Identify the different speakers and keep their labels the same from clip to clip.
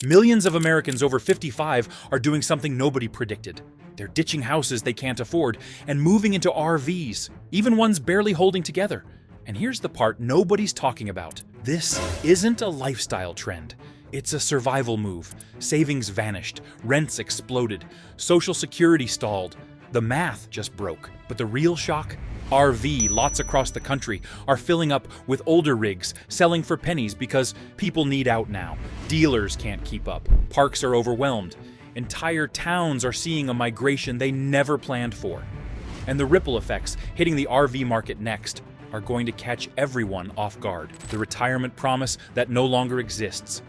Speaker 1: Millions of Americans over 55 are doing something nobody predicted. They're ditching houses they can't afford and moving into R-Vees, even ones barely holding together. And here's the part nobody's talking about. This isn't a lifestyle trend. It's a survival move. Savings vanished, rents exploded, Social Security stalled. The math just broke. But the real shock? R-Vee lots across the country are filling up with older rigs, selling for pennies because people need out now. Dealers can't keep up. Parks are overwhelmed. Entire towns are seeing a migration they never planned for. And the ripple effects hitting the RV market next are going to catch everyone off guard. The retirement promise that no longer exists.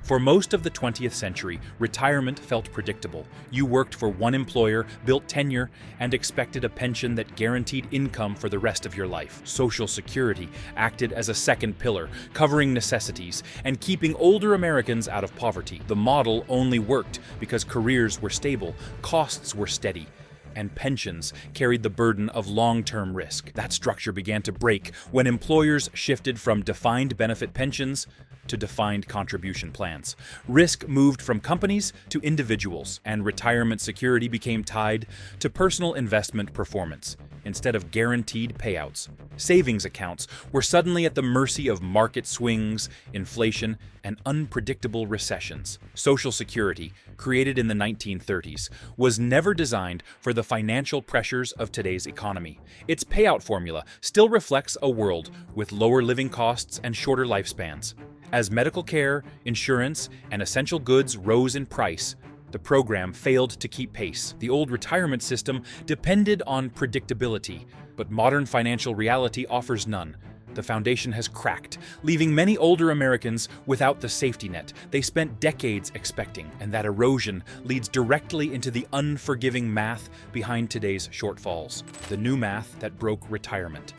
Speaker 1: For most of the 20th century, retirement felt predictable. You worked for one employer, built tenure, and expected a pension that guaranteed income for the rest of your life. Social Security acted as a second pillar, covering necessities and keeping older Americans out of poverty. The model only worked because careers were stable, costs were steady, and pensions carried the burden of long-term risk. That structure began to break when employers shifted from defined benefit pensions to defined contribution plans. Risk moved from companies to individuals, and retirement security became tied to personal investment performance instead of guaranteed payouts. Savings accounts were suddenly at the mercy of market swings, inflation, and unpredictable recessions. Social Security, created in the 1930s, was never designed for the financial pressures of today's economy. Its payout formula still reflects a world with lower living costs and shorter lifespans. As medical care, insurance, and essential goods rose in price, the program failed to keep pace. The old retirement system depended on predictability, but modern financial reality offers none. The foundation has cracked, leaving many older Americans without the safety net they spent decades expecting, and that erosion leads directly into the unforgiving math behind today's shortfalls, the new math that broke retirement.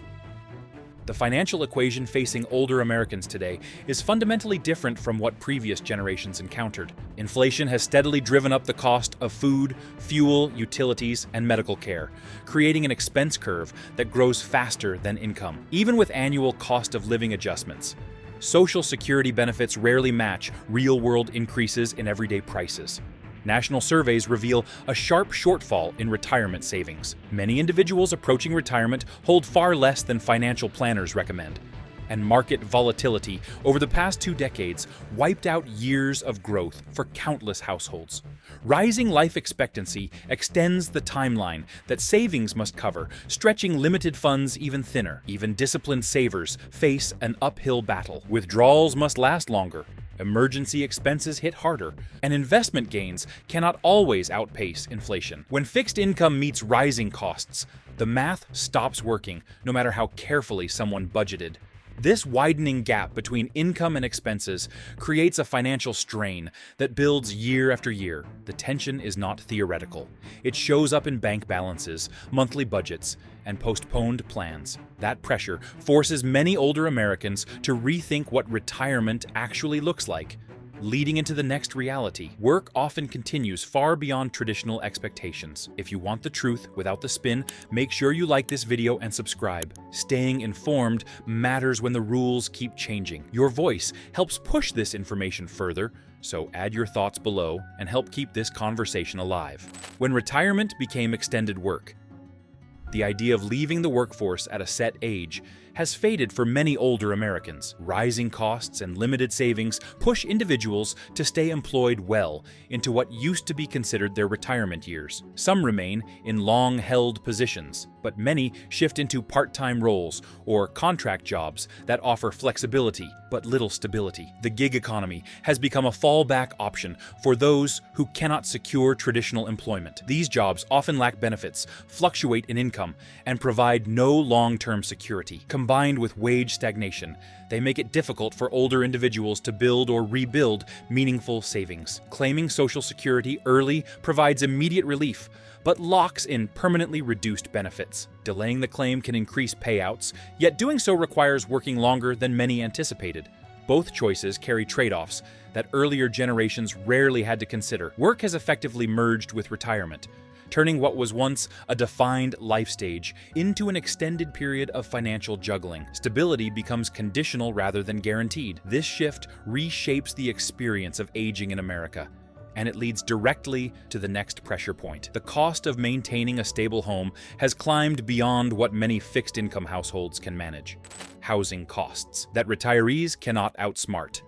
Speaker 1: The financial equation facing older Americans today is fundamentally different from what previous generations encountered. Inflation has steadily driven up the cost of food, fuel, utilities, and medical care, creating an expense curve that grows faster than income. Even with annual cost of living adjustments, Social Security benefits rarely match real-world increases in everyday prices. National surveys reveal a sharp shortfall in retirement savings. Many individuals approaching retirement hold far less than financial planners recommend. And market volatility over the past 2 decades wiped out years of growth for countless households. Rising life expectancy extends the timeline that savings must cover, stretching limited funds even thinner. Even disciplined savers face an uphill battle. Withdrawals must last longer. Emergency expenses hit harder, and investment gains cannot always outpace inflation. When fixed income meets rising costs, the math stops working, no matter how carefully someone budgeted. This widening gap between income and expenses creates a financial strain that builds year after year. The tension is not theoretical. It shows up in bank balances, monthly budgets, and postponed plans. That pressure forces many older Americans to rethink what retirement actually looks like. Leading into the next reality, work often continues far beyond traditional expectations. If you want the truth without the spin, make sure you like this video and subscribe. Staying informed matters when the rules keep changing. Your voice helps push this information further, so add your thoughts below and help keep this conversation alive. When retirement became extended work, the idea of leaving the workforce at a set age has faded for many older Americans. Rising costs and limited savings push individuals to stay employed well into what used to be considered their retirement years. Some remain in long-held positions, but many shift into part-time roles or contract jobs that offer flexibility but little stability. The gig economy has become a fallback option for those who cannot secure traditional employment. These jobs often lack benefits, fluctuate in income, and provide no long-term security. Combined with wage stagnation, they make it difficult for older individuals to build or rebuild meaningful savings. Claiming Social Security early provides immediate relief, but locks in permanently reduced benefits. Delaying the claim can increase payouts, yet doing so requires working longer than many anticipated. Both choices carry trade-offs that earlier generations rarely had to consider. Work has effectively merged with retirement. turning what was once a defined life stage into an extended period of financial juggling. Stability becomes conditional rather than guaranteed. This shift reshapes the experience of aging in America, and it leads directly to the next pressure point. The cost of maintaining a stable home has climbed beyond what many fixed-income households can manage. Housing costs that retirees cannot outsmart.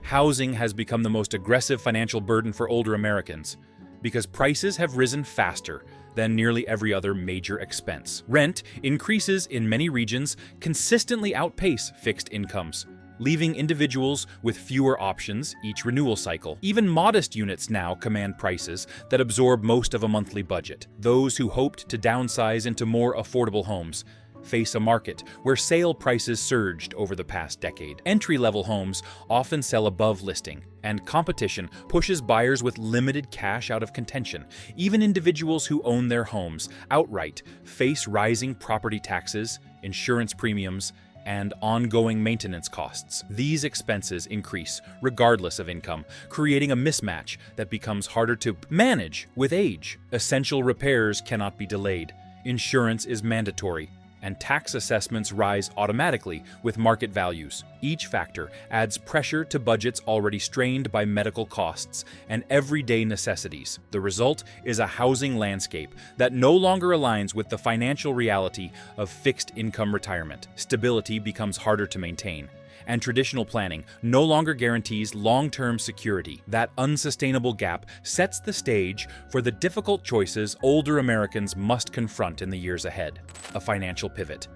Speaker 1: Housing has become the most aggressive financial burden for older Americans because prices have risen faster than nearly every other major expense. Rent increases in many regions consistently outpace fixed incomes, leaving individuals with fewer options each renewal cycle. Even modest units now command prices that absorb most of a monthly budget. Those who hoped to downsize into more affordable homes face a market where sale prices surged over the past decade. Entry-level homes often sell above listing, and competition pushes buyers with limited cash out of contention. Even individuals who own their homes outright face rising property taxes, insurance premiums, and ongoing maintenance costs. These expenses increase regardless of income, creating a mismatch that becomes harder to manage with age. Essential repairs cannot be delayed. Insurance is mandatory, and tax assessments rise automatically with market values. Each factor adds pressure to budgets already strained by medical costs and everyday necessities. The result is a housing landscape that no longer aligns with the financial reality of fixed-income retirement. Stability becomes harder to maintain, and traditional planning no longer guarantees long-term security. That unsustainable gap sets the stage for the difficult choices older Americans must confront in the years ahead. A financial pivot.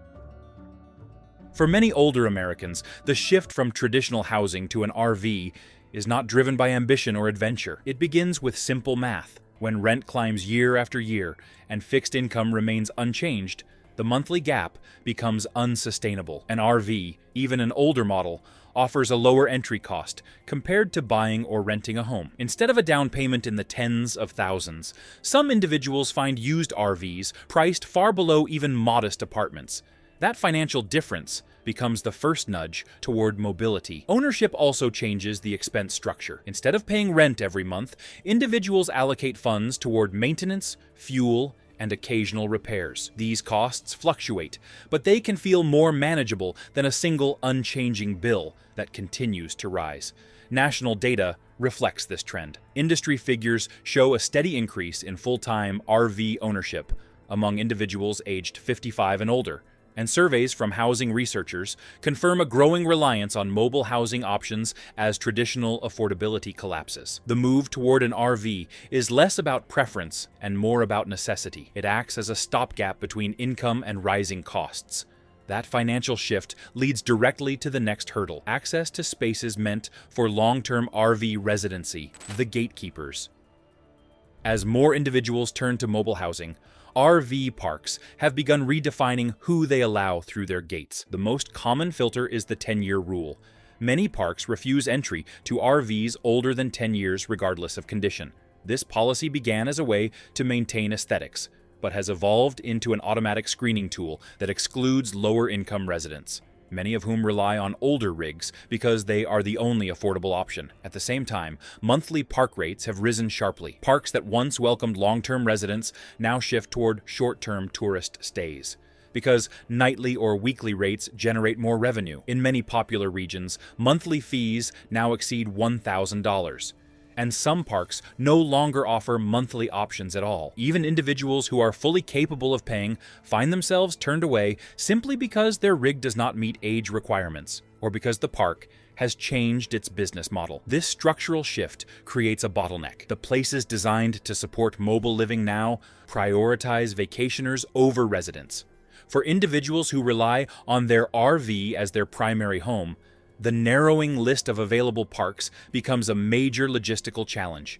Speaker 1: For many older Americans, the shift from traditional housing to an R-Vee is not driven by ambition or adventure. It begins with simple math. When rent climbs year after year and fixed income remains unchanged, the monthly gap becomes unsustainable. An R-Vee, even an older model, offers a lower entry cost compared to buying or renting a home. Instead of a down payment in the tens of thousands, some individuals find used R-Vees priced far below even modest apartments. That financial difference becomes the first nudge toward mobility. Ownership also changes the expense structure. Instead of paying rent every month, individuals allocate funds toward maintenance, fuel, and occasional repairs. These costs fluctuate, but they can feel more manageable than a single unchanging bill that continues to rise. National data reflects this trend. Industry figures show a steady increase in full-time R-Vee ownership among individuals aged 55 and older, and surveys from housing researchers confirm a growing reliance on mobile housing options as traditional affordability collapses. The move toward an R-Vee is less about preference and more about necessity. It acts as a stopgap between income and rising costs. That financial shift leads directly to the next hurdle: access to spaces meant for long-term R-Vee residency, the gatekeepers. As more individuals turn to mobile housing, R-Vee parks have begun redefining who they allow through their gates. The most common filter is the 10-year rule. Many parks refuse entry to R-Vees older than 10 years regardless of condition. This policy began as a way to maintain aesthetics, but has evolved into an automatic screening tool that excludes lower-income residents, many of whom rely on older rigs because they are the only affordable option. At the same time, monthly park rates have risen sharply. Parks that once welcomed long-term residents now shift toward short-term tourist stays, because nightly or weekly rates generate more revenue. In many popular regions, monthly fees now exceed $1,000. And some parks no longer offer monthly options at all. Even individuals who are fully capable of paying find themselves turned away simply because their rig does not meet age requirements, or because the park has changed its business model. This structural shift creates a bottleneck. The places designed to support mobile living now prioritize vacationers over residents. For individuals who rely on their R-Vee as their primary home, the narrowing list of available parks becomes a major logistical challenge.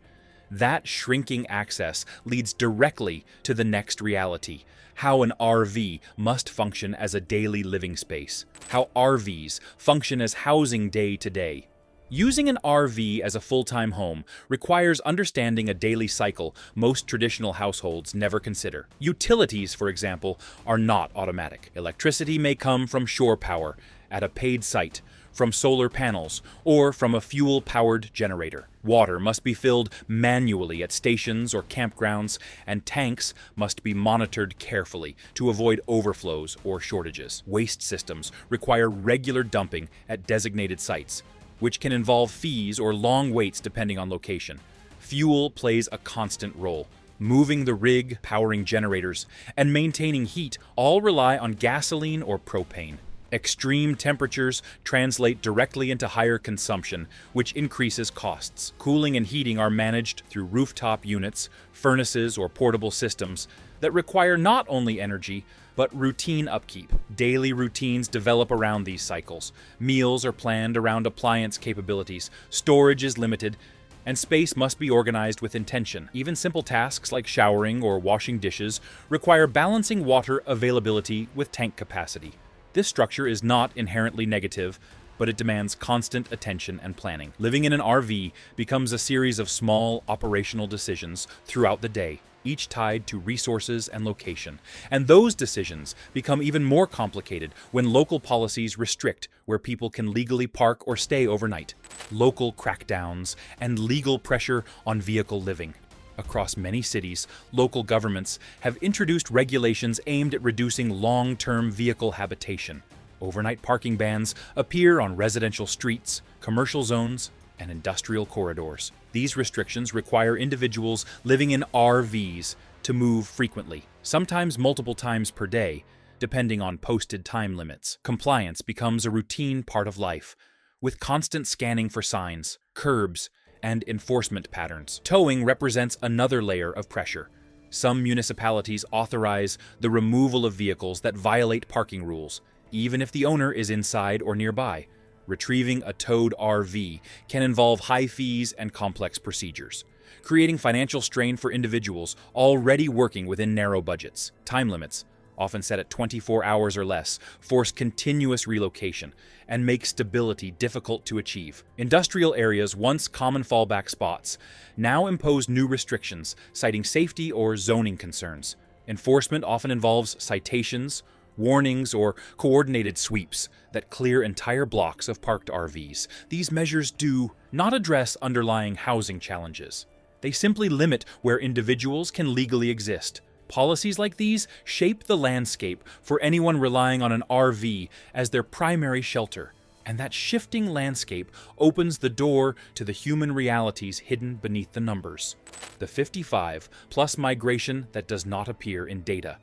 Speaker 1: That shrinking access leads directly to the next reality: how an R-Vee must function as a daily living space, how R-Vees function as housing day to day. Using an R-Vee as a full-time home requires understanding a daily cycle most traditional households never consider. Utilities, for example, are not automatic. Electricity may come from shore power at a paid site, from solar panels, or from a fuel-powered generator. Water must be filled manually at stations or campgrounds, and tanks must be monitored carefully to avoid overflows or shortages. Waste systems require regular dumping at designated sites, which can involve fees or long waits depending on location. Fuel plays a constant role. Moving the rig, powering generators, and maintaining heat all rely on gasoline or propane. Extreme temperatures translate directly into higher consumption, which increases costs. Cooling and heating are managed through rooftop units, furnaces, or portable systems that require not only energy, but routine upkeep. Daily routines develop around these cycles. Meals are planned around appliance capabilities, storage is limited, and space must be organized with intention. Even simple tasks like showering or washing dishes require balancing water availability with tank capacity. This structure is not inherently negative, but it demands constant attention and planning. Living in an RV becomes a series of small operational decisions throughout the day, each tied to resources and location. And those decisions become even more complicated when local policies restrict where people can legally park or stay overnight. Local crackdowns and legal pressure on vehicle living. Across many cities, local governments have introduced regulations aimed at reducing long-term vehicle habitation. Overnight parking bans appear on residential streets, commercial zones, and industrial corridors. These restrictions require individuals living in R-Vees to move frequently, sometimes multiple times per day, depending on posted time limits. Compliance becomes a routine part of life, with constant scanning for signs, curbs, and enforcement patterns. Towing represents another layer of pressure. Some municipalities authorize the removal of vehicles that violate parking rules, even if the owner is inside or nearby. Retrieving a towed RV can involve high fees and complex procedures, creating financial strain for individuals already working within narrow budgets. Time limits, often set at 24 hours or less, force continuous relocation and make stability difficult to achieve. Industrial areas, once common fallback spots, now impose new restrictions, citing safety or zoning concerns. Enforcement often involves citations, warnings, or coordinated sweeps that clear entire blocks of parked RVs. These measures do not address underlying housing challenges. They simply limit where individuals can legally exist. Policies like these shape the landscape for anyone relying on an RV as their primary shelter. And that shifting landscape opens the door to the human realities hidden beneath the numbers. The 55 plus migration that does not appear in data.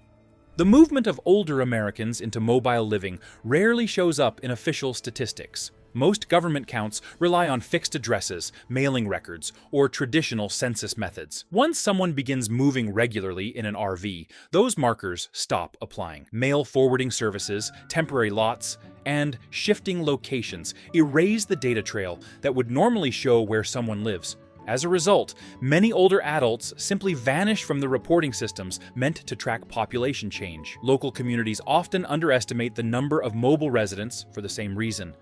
Speaker 1: The movement of older Americans into mobile living rarely shows up in official statistics. Most government counts rely on fixed addresses, mailing records, or traditional census methods. Once someone begins moving regularly in an RV, those markers stop applying. Mail forwarding services, temporary lots, and shifting locations erase the data trail that would normally show where someone lives. As a result, many older adults simply vanish from the reporting systems meant to track population change. Local communities often underestimate the number of mobile residents for the same reason.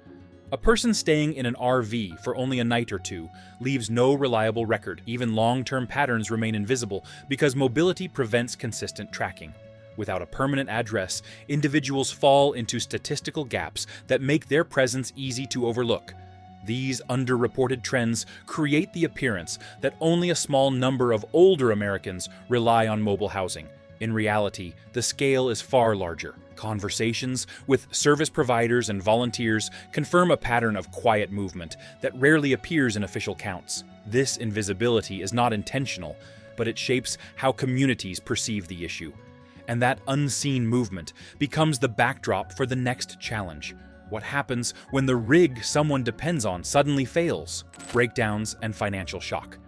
Speaker 1: A person staying in an RV for only a night or two leaves no reliable record. Even long-term patterns remain invisible because mobility prevents consistent tracking. Without a permanent address, individuals fall into statistical gaps that make their presence easy to overlook. These underreported trends create the appearance that only a small number of older Americans rely on mobile housing. In reality, the scale is far larger. Conversations with service providers and volunteers confirm a pattern of quiet movement that rarely appears in official counts. This invisibility is not intentional, but it shapes how communities perceive the issue. And that unseen movement becomes the backdrop for the next challenge. What happens when the rig someone depends on suddenly fails? Breakdowns and financial shock.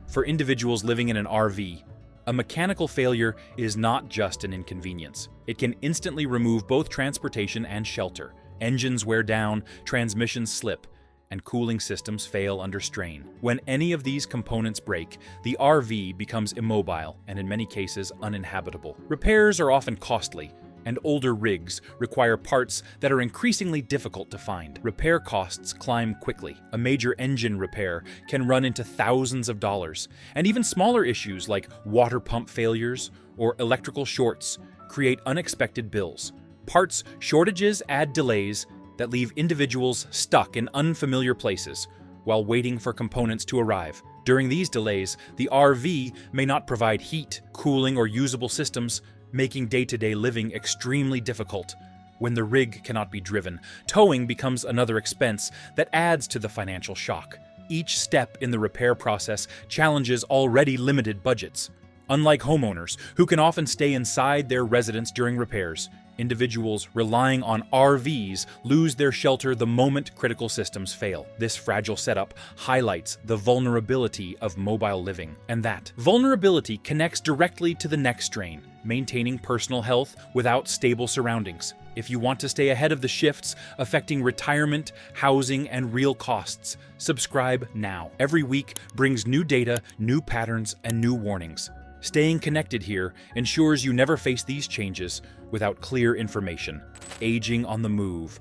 Speaker 1: For individuals living in an RV, a mechanical failure is not just an inconvenience. It can instantly remove both transportation and shelter. Engines wear down, transmissions slip, and cooling systems fail under strain. When any of these components break, the RV becomes immobile and in many cases uninhabitable. Repairs are often costly, and older rigs require parts that are increasingly difficult to find. Repair costs climb quickly. A major engine repair can run into thousands of dollars, and even smaller issues like water pump failures or electrical shorts create unexpected bills. Parts shortages add delays that leave individuals stuck in unfamiliar places while waiting for components to arrive. During these delays, the R-Vee may not provide heat, cooling, or usable systems, making day-to-day living extremely difficult. When the rig cannot be driven, towing becomes another expense that adds to the financial shock. Each step in the repair process challenges already limited budgets. Unlike homeowners, who can often stay inside their residence during repairs, individuals relying on R-Vees lose their shelter the moment critical systems fail. This fragile setup highlights the vulnerability of mobile living, and that vulnerability connects directly to the next strain: maintaining personal health without stable surroundings. If you want to stay ahead of the shifts affecting retirement, housing, and real costs, subscribe now. Every week brings new data, new patterns, and new warnings. Staying connected here ensures you never face these changes without clear information. Aging on the move.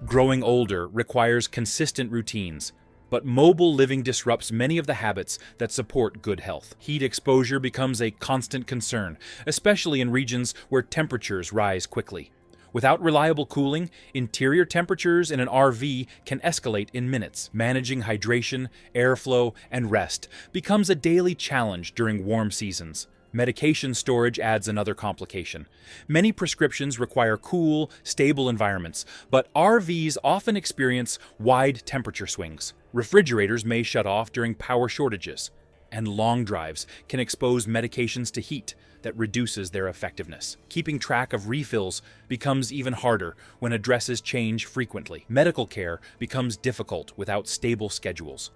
Speaker 1: Growing older requires consistent routines, but mobile living disrupts many of the habits that support good health. Heat exposure becomes a constant concern, especially in regions where temperatures rise quickly. Without reliable cooling, interior temperatures in an R-Vee can escalate in minutes. Managing hydration, airflow, and rest becomes a daily challenge during warm seasons. Medication storage adds another complication. Many prescriptions require cool, stable environments, but R-Vees often experience wide temperature swings. Refrigerators may shut off during power shortages, and long drives can expose medications to heat that reduces their effectiveness. Keeping track of refills becomes even harder when addresses change frequently. Medical care becomes difficult without stable schedules,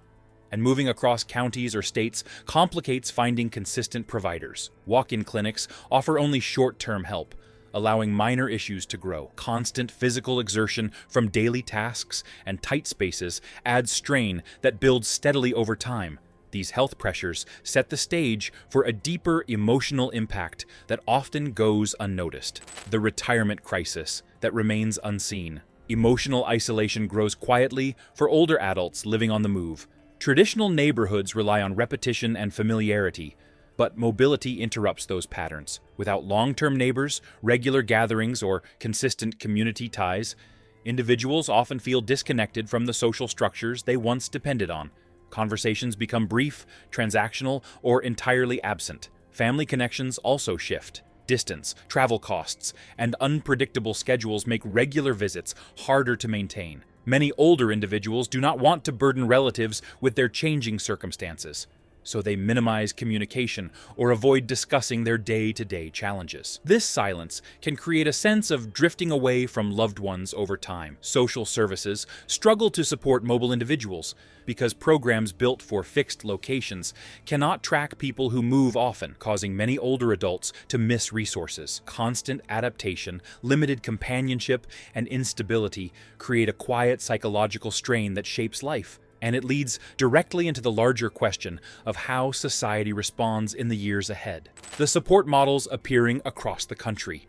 Speaker 1: and moving across counties or states complicates finding consistent providers. Walk-in clinics offer only short-term help, allowing minor issues to grow. Constant physical exertion from daily tasks and tight spaces adds strain that builds steadily over time. These health pressures set the stage for a deeper emotional impact that often goes unnoticed. The retirement crisis that remains unseen. Emotional isolation grows quietly for older adults living on the move. Traditional neighborhoods rely on repetition and familiarity, but mobility interrupts those patterns. Without long-term neighbors, regular gatherings, or consistent community ties, individuals often feel disconnected from the social structures they once depended on. Conversations become brief, transactional, or entirely absent. Family connections also shift. Distance, travel costs, and unpredictable schedules make regular visits harder to maintain. Many older individuals do not want to burden relatives with their changing circumstances, so they minimize communication or avoid discussing their day-to-day challenges. This silence can create a sense of drifting away from loved ones over time. Social services struggle to support mobile individuals because programs built for fixed locations cannot track people who move often, causing many older adults to miss resources. Constant adaptation, limited companionship, and instability create a quiet psychological strain that shapes life. And it leads directly into the larger question of how society responds in the years ahead. The support models appearing across the country.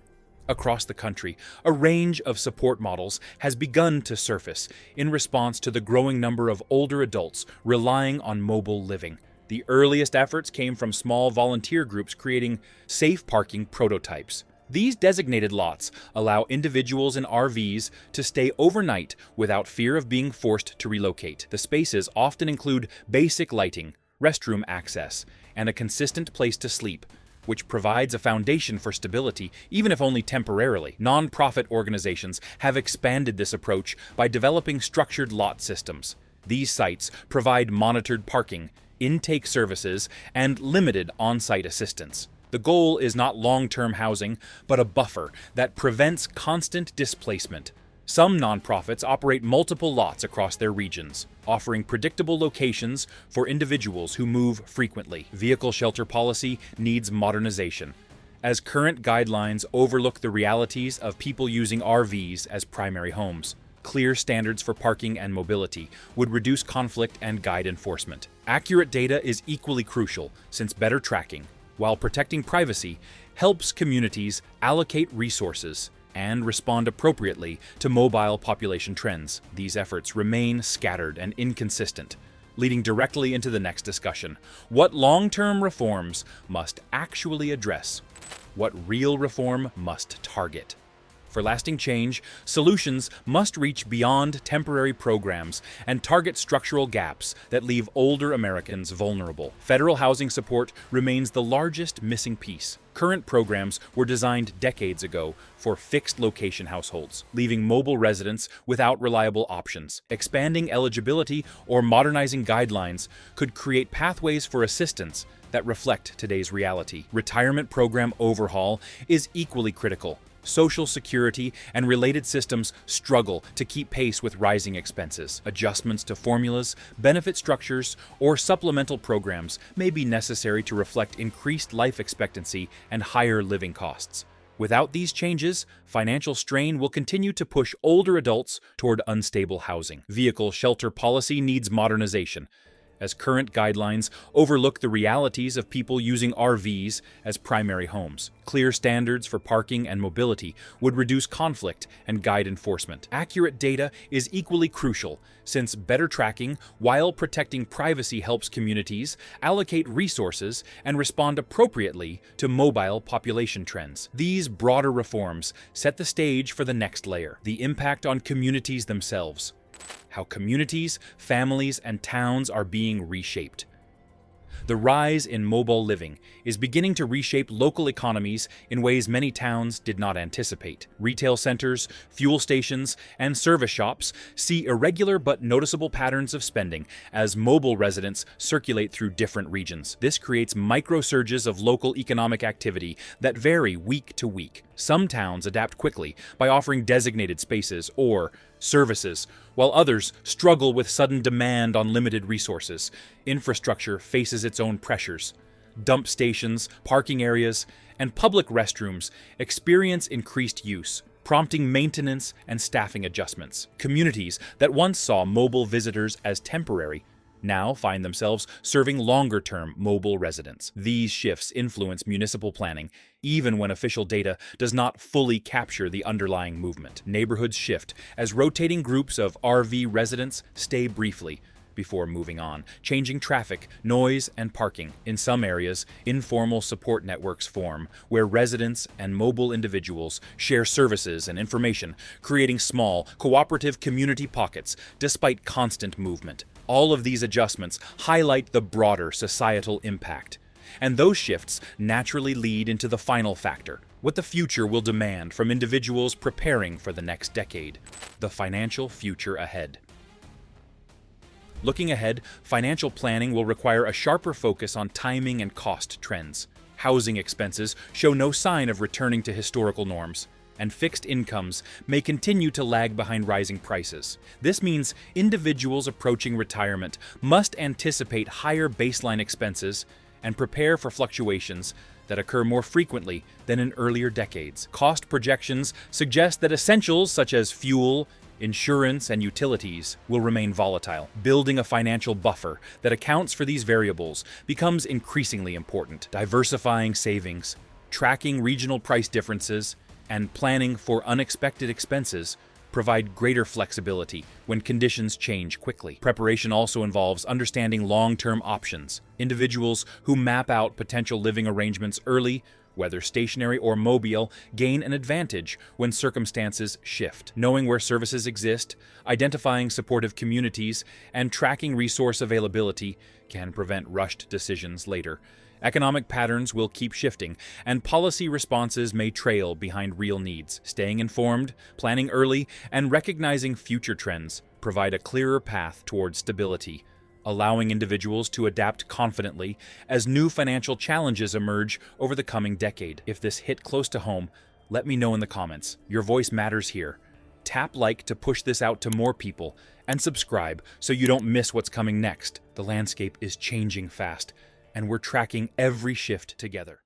Speaker 1: A range of support models has begun to surface in response to the growing number of older adults relying on mobile living. The earliest efforts came from small volunteer groups creating safe parking prototypes. These designated lots allow individuals in R-Vees to stay overnight without fear of being forced to relocate. The spaces often include basic lighting, restroom access, and a consistent place to sleep, which provides a foundation for stability, even if only temporarily. Non-profit organizations have expanded this approach by developing structured lot systems. These sites provide monitored parking, intake services, and limited on-site assistance. The goal is not long-term housing, but a buffer that prevents constant displacement. Some nonprofits operate multiple lots across their regions, offering predictable locations for individuals who move frequently. Vehicle shelter policy needs modernization, as current guidelines overlook the realities of people using R-Vees as primary homes. Clear standards for parking and mobility would reduce conflict and guide enforcement. Accurate data is equally crucial, since better tracking, while protecting privacy, helps communities allocate resources and respond appropriately to mobile population trends. These efforts remain scattered and inconsistent, leading directly into the next discussion. What long-term reforms must actually address? What real reform must target? For lasting change, solutions must reach beyond temporary programs and target structural gaps that leave older Americans vulnerable. Federal housing support remains the largest missing piece. Current programs were designed decades ago for fixed-location households, leaving mobile residents without reliable options. Expanding eligibility or modernizing guidelines could create pathways for assistance that reflect today's reality. Retirement program overhaul is equally critical. Social Security and related systems struggle to keep pace with rising expenses. Adjustments to formulas, benefit structures, or supplemental programs may be necessary to reflect increased life expectancy and higher living costs. Without these changes, financial strain will continue to push older adults toward unstable housing. Vehicle shelter policy needs modernization, as current guidelines overlook the realities of people using R-Vees as primary homes. Clear standards for parking and mobility would reduce conflict and guide enforcement. Accurate data is equally crucial, since better tracking while protecting privacy helps communities allocate resources and respond appropriately to mobile population trends. These broader reforms set the stage for the next layer: the impact on communities themselves. How communities, families, and towns are being reshaped. The rise in mobile living is beginning to reshape local economies in ways many towns did not anticipate. Retail centers, fuel stations, and service shops see irregular but noticeable patterns of spending as mobile residents circulate through different regions. This creates micro-surges of local economic activity that vary week to week. Some towns adapt quickly by offering designated spaces or services, while others struggle with sudden demand on limited resources. Infrastructure faces its own pressures. Dump stations, parking areas, and public restrooms experience increased use, prompting maintenance and staffing adjustments. Communities that once saw mobile visitors as temporary now find themselves serving longer-term mobile residents. These shifts influence municipal planning, even when official data does not fully capture the underlying movement. Neighborhoods shift as rotating groups of R-Vee residents stay briefly before moving on, changing traffic, noise, and parking. In some areas, informal support networks form, where residents and mobile individuals share services and information, creating small, cooperative community pockets despite constant movement. All of these adjustments highlight the broader societal impact. And those shifts naturally lead into the final factor: what the future will demand from individuals preparing for the next decade, the financial future ahead. Looking ahead, financial planning will require a sharper focus on timing and cost trends. Housing expenses show no sign of returning to historical norms, and fixed incomes may continue to lag behind rising prices. This means individuals approaching retirement must anticipate higher baseline expenses and prepare for fluctuations that occur more frequently than in earlier decades. Cost projections suggest that essentials such as fuel, insurance, and utilities will remain volatile. Building a financial buffer that accounts for these variables becomes increasingly important. Diversifying savings, tracking regional price differences, and planning for unexpected expenses provide greater flexibility when conditions change quickly. Preparation also involves understanding long-term options. Individuals who map out potential living arrangements early, whether stationary or mobile, gain an advantage when circumstances shift. Knowing where services exist, identifying supportive communities, and tracking resource availability can prevent rushed decisions later. Economic patterns will keep shifting, and policy responses may trail behind real needs. Staying informed, planning early, and recognizing future trends provide a clearer path toward stability, allowing individuals to adapt confidently as new financial challenges emerge over the coming decade. If this hit close to home, let me know in the comments. Your voice matters here. Tap like to push this out to more people, and subscribe so you don't miss what's coming next. The landscape is changing fast, and we're tracking every shift together.